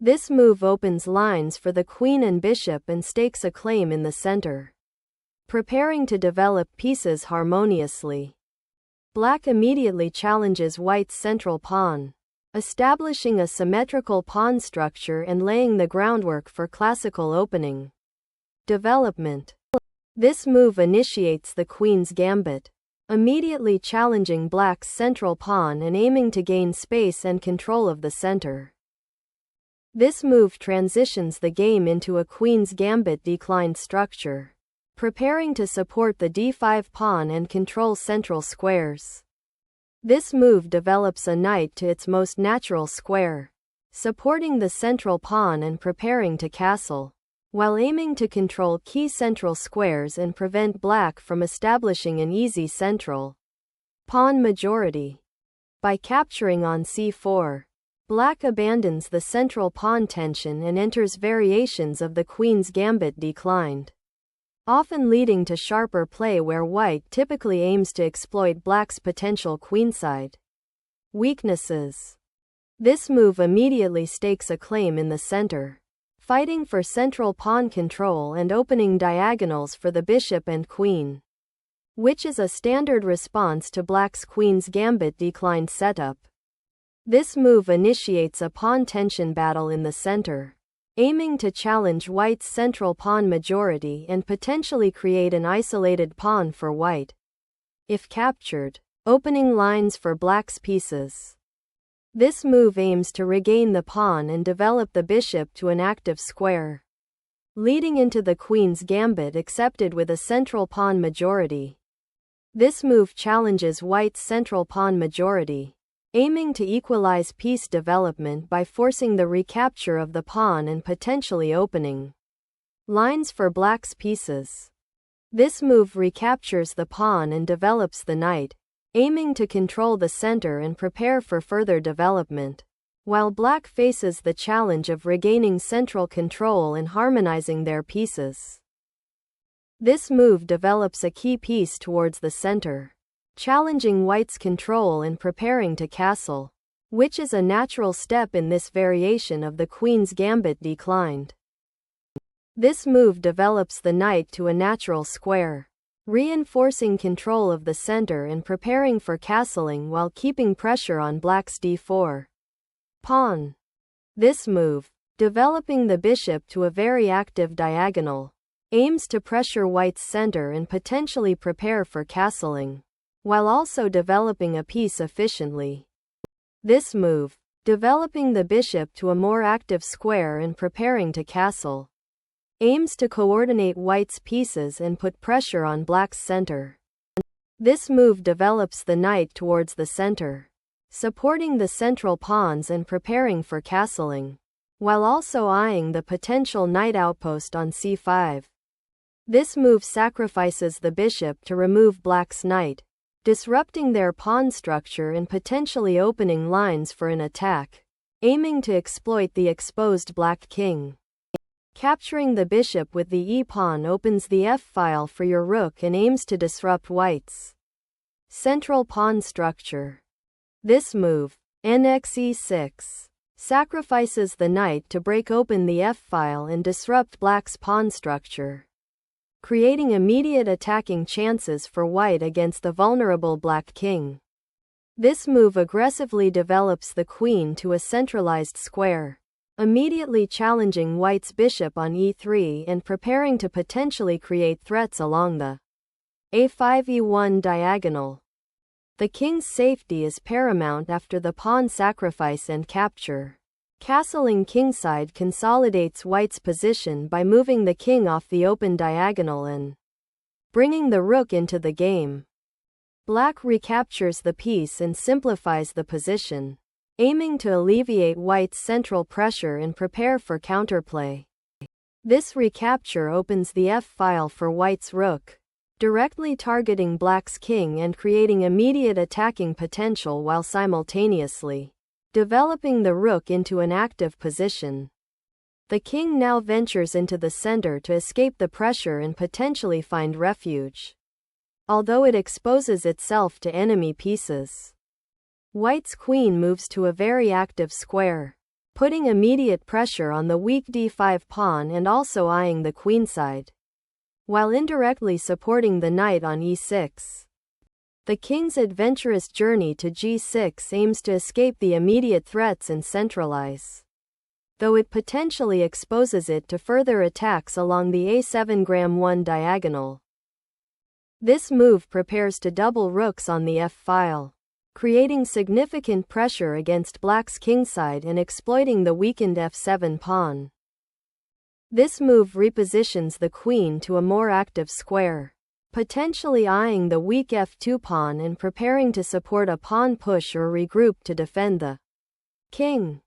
This move opens lines for the queen and bishop and stakes a claim in the center, preparing to develop pieces harmoniously. Black immediately challenges white's central pawn, establishing a symmetrical pawn structure and laying the groundwork for classical opening development. This move initiates the queen's gambit, immediately challenging black's central pawn and aiming to gain space and control of the center. This move transitions the game into a queen's gambit declined structure, preparing to support the d5 pawn and control central squares. This move develops a knight to its most natural square, supporting the central pawn and preparing to castle, while aiming to control key central squares and prevent black from establishing an easy central pawn majority. By capturing on c4, black abandons the central pawn tension and enters variations of the queen's gambit declined, often leading to sharper play where white typically aims to exploit black's potential queenside weaknesses. This move immediately stakes a claim in the center, fighting for central pawn control and opening diagonals for the bishop and queen, which is a standard response to black's queen's gambit declined setup. This move initiates a pawn tension battle in the center, aiming to challenge white's central pawn majority and potentially create an isolated pawn for white, if captured, opening lines for black's pieces. This move aims to regain the pawn and develop the bishop to an active square, leading into the queen's gambit accepted with a central pawn majority. This move challenges white's central pawn majority, aiming to equalize piece development by forcing the recapture of the pawn and potentially opening lines for black's pieces. This move recaptures the pawn and develops the knight, aiming to control the center and prepare for further development, while black faces the challenge of regaining central control and harmonizing their pieces. This move develops a key piece towards the center, challenging white's control and preparing to castle, which is a natural step in this variation of the queen's gambit declined. This move develops the knight to a natural square, reinforcing control of the center and preparing for castling while keeping pressure on black's d4 pawn. This move, developing the bishop to a very active diagonal, aims to pressure white's center and potentially prepare for castling, while also developing a piece efficiently. This move, developing the bishop to a more active square and preparing to castle, aims to coordinate white's pieces and put pressure on black's center. This move develops the knight towards the center, supporting the central pawns and preparing for castling, while also eyeing the potential knight outpost on c5. This move sacrifices the bishop to remove black's knight, disrupting their pawn structure and potentially opening lines for an attack, aiming to exploit the exposed black king. Capturing the bishop with the e-pawn opens the f-file for your rook and aims to disrupt white's central pawn structure. This move, nxe6, sacrifices the knight to break open the f-file and disrupt black's pawn structure, creating immediate attacking chances for white against the vulnerable black king. This move aggressively develops the queen to a centralized square, immediately challenging white's bishop on e3 and preparing to potentially create threats along the a5-e1 diagonal. The king's safety is paramount after the pawn sacrifice and capture. Castling kingside consolidates white's position by moving the king off the open diagonal and bringing the rook into the game. Black recaptures the piece and simplifies the position, aiming to alleviate white's central pressure and prepare for counterplay. This recapture opens the f-file for white's rook, directly targeting black's king and creating immediate attacking potential while simultaneously developing the rook into an active position. The king now ventures into the center to escape the pressure and potentially find refuge, although it exposes itself to enemy pieces. White's queen moves to a very active square, putting immediate pressure on the weak d5 pawn and also eyeing the queenside, while indirectly supporting the knight on e6. The king's adventurous journey to g6 aims to escape the immediate threats and centralize, though it potentially exposes it to further attacks along the a7-1 diagonal. This move prepares to double rooks on the f-file, creating significant pressure against black's kingside and exploiting the weakened f7 pawn. This move repositions the queen to a more active square, potentially eyeing the weak f2 pawn and preparing to support a pawn push or regroup to defend the king.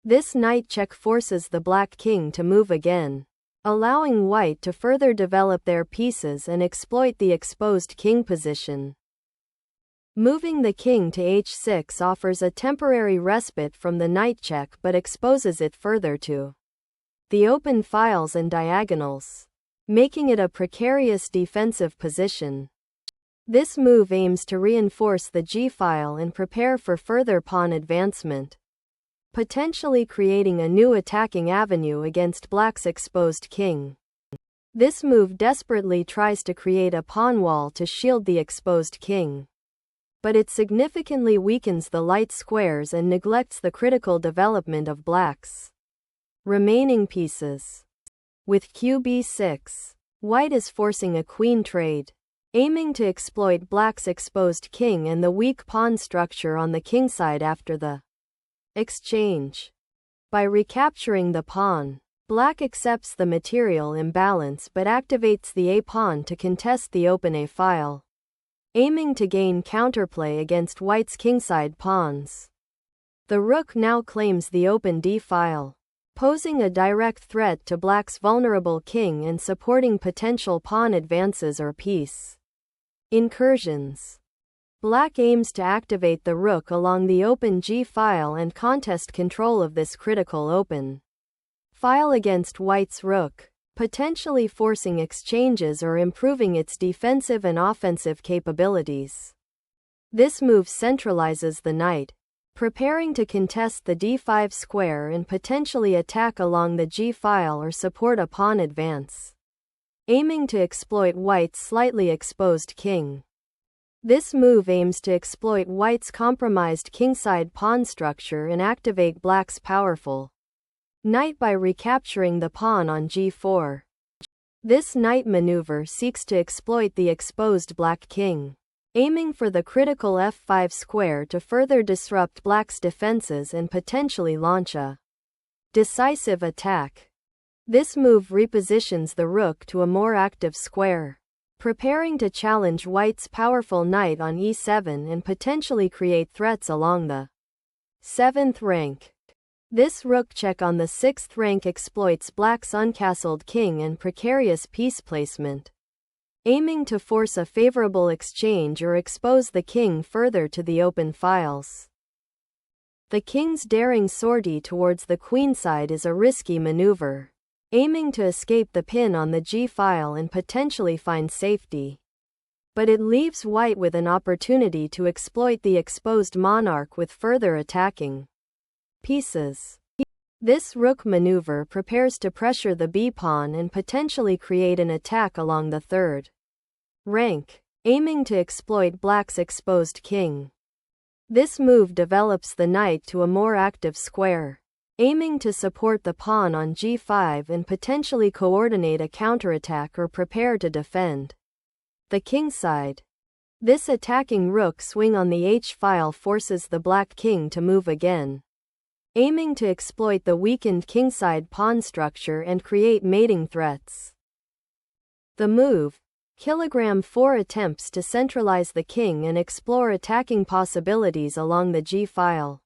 This knight check forces the black king to move again, allowing white to further develop their pieces and exploit the exposed king position. Moving the king to h6 offers a temporary respite from the knight check but exposes it further to the open files and diagonals, making it a precarious defensive position. This move aims to reinforce the g-file and prepare for further pawn advancement, potentially creating a new attacking avenue against black's exposed king. This move desperately tries to create a pawn wall to shield the exposed king, but it significantly weakens the light squares and neglects the critical development of black's remaining pieces. With qb6, white is forcing a queen trade, aiming to exploit black's exposed king and the weak pawn structure on the kingside after the exchange. By recapturing the pawn, black accepts the material imbalance but activates the a-pawn to contest the open a-file, aiming to gain counterplay against white's kingside pawns. The rook now claims the open d-file, posing a direct threat to black's vulnerable king and supporting potential pawn advances or piece incursions. Black aims to activate the rook along the open g-file and contest control of this critical open file against white's rook, potentially forcing exchanges or improving its defensive and offensive capabilities. This move centralizes the knight, preparing to contest the d5 square and potentially attack along the g-file or support a pawn advance, aiming to exploit white's slightly exposed king. This move aims to exploit white's compromised kingside pawn structure and activate black's powerful knight by recapturing the pawn on g4. This knight maneuver seeks to exploit the exposed black king, aiming for the critical f5 square to further disrupt black's defenses and potentially launch a decisive attack. This move repositions the rook to a more active square, preparing to challenge white's powerful knight on e7 and potentially create threats along the 7th rank. This rook check on the 6th rank exploits black's uncastled king and precarious piece placement, aiming to force a favorable exchange or expose the king further to the open files. The king's daring sortie towards the queenside is a risky maneuver, aiming to escape the pin on the g-file and potentially find safety. But it leaves white with an opportunity to exploit the exposed monarch with further attacking pieces. This rook maneuver prepares to pressure the b-pawn and potentially create an attack along the 3rd rank, aiming to exploit black's exposed king. This move develops the knight to a more active square, aiming to support the pawn on g5 and potentially coordinate a counterattack or prepare to defend the kingside. This attacking rook swing on the h-file forces the black king to move again, aiming to exploit the weakened kingside pawn structure and create mating threats. The move, kg4 attempts to centralize the king and explore attacking possibilities along the g-file,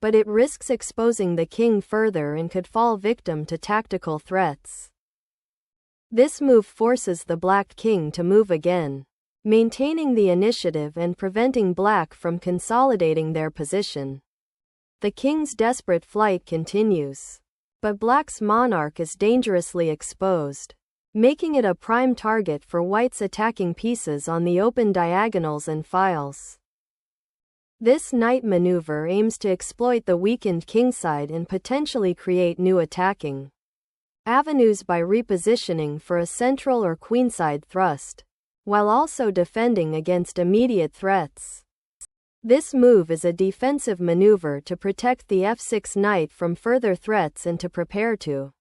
but it risks exposing the king further and could fall victim to tactical threats. This move forces the black king to move again, maintaining the initiative and preventing black from consolidating their position. The king's desperate flight continues, but black's monarch is dangerously exposed, making it a prime target for white's attacking pieces on the open diagonals and files. This knight maneuver aims to exploit the weakened kingside and potentially create new attacking avenues by repositioning for a central or queenside thrust, while also defending against immediate threats. This move is a defensive maneuver to protect the f6 knight from further threats and to prepare to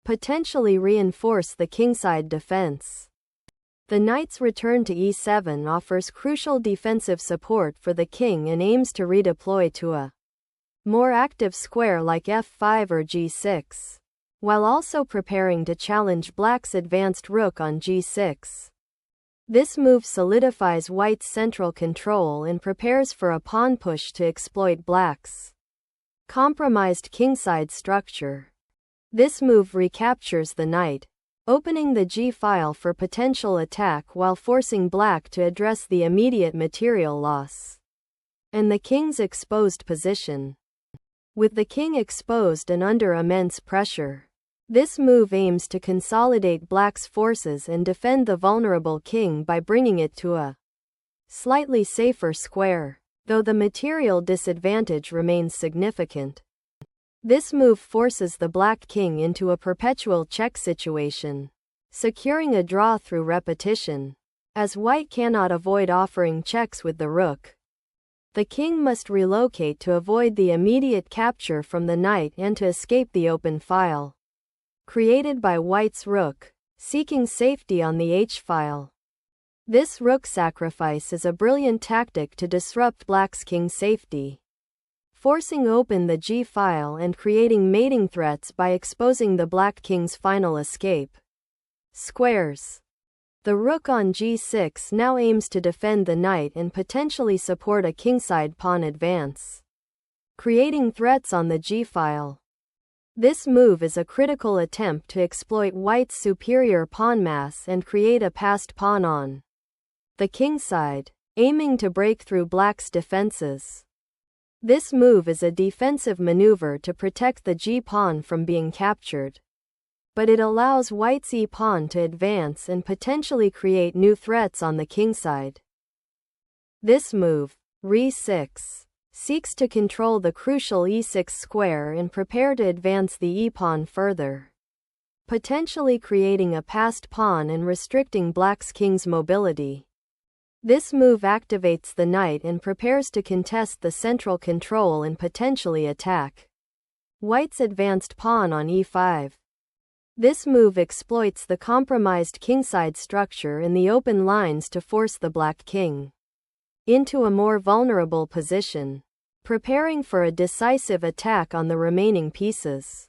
potentially reinforce the kingside defense. The knight's return to e7 offers crucial defensive support for the king and aims to redeploy to a more active square like f5 or g6, while also preparing to challenge black's advanced rook on g6. This move solidifies white's central control and prepares for a pawn push to exploit black's compromised kingside structure. This move recaptures the knight, opening the g-file for potential attack while forcing black to address the immediate material loss and the king's exposed position. With the king exposed and under immense pressure, this move aims to consolidate black's forces and defend the vulnerable king by bringing it to a slightly safer square, though the material disadvantage remains significant. This move forces the black king into a perpetual check situation, securing a draw through repetition, as white cannot avoid offering checks with the rook. The king must relocate to avoid the immediate capture from the knight and to escape the open file created by white's rook, seeking safety on the h-file. This rook sacrifice is a brilliant tactic to disrupt black's king's safety, forcing open the g-file and creating mating threats by exposing the black king's final escape. Squares. The rook on g6 now aims to defend the knight and potentially support a kingside pawn advance, creating threats on the g-file. This move is a critical attempt to exploit white's superior pawn mass and create a passed pawn on the kingside, aiming to break through black's defenses. This move is a defensive maneuver to protect the g-pawn from being captured, but it allows white's e-pawn to advance and potentially create new threats on the kingside. This move, re6, seeks to control the crucial e6 square and prepare to advance the e-pawn further, potentially creating a passed pawn and restricting black's king's mobility. This move activates the knight and prepares to contest the central control and potentially attack white's advanced pawn on e5. This move exploits the compromised kingside structure in the open lines to force the black king into a more vulnerable position, preparing for a decisive attack on the remaining pieces.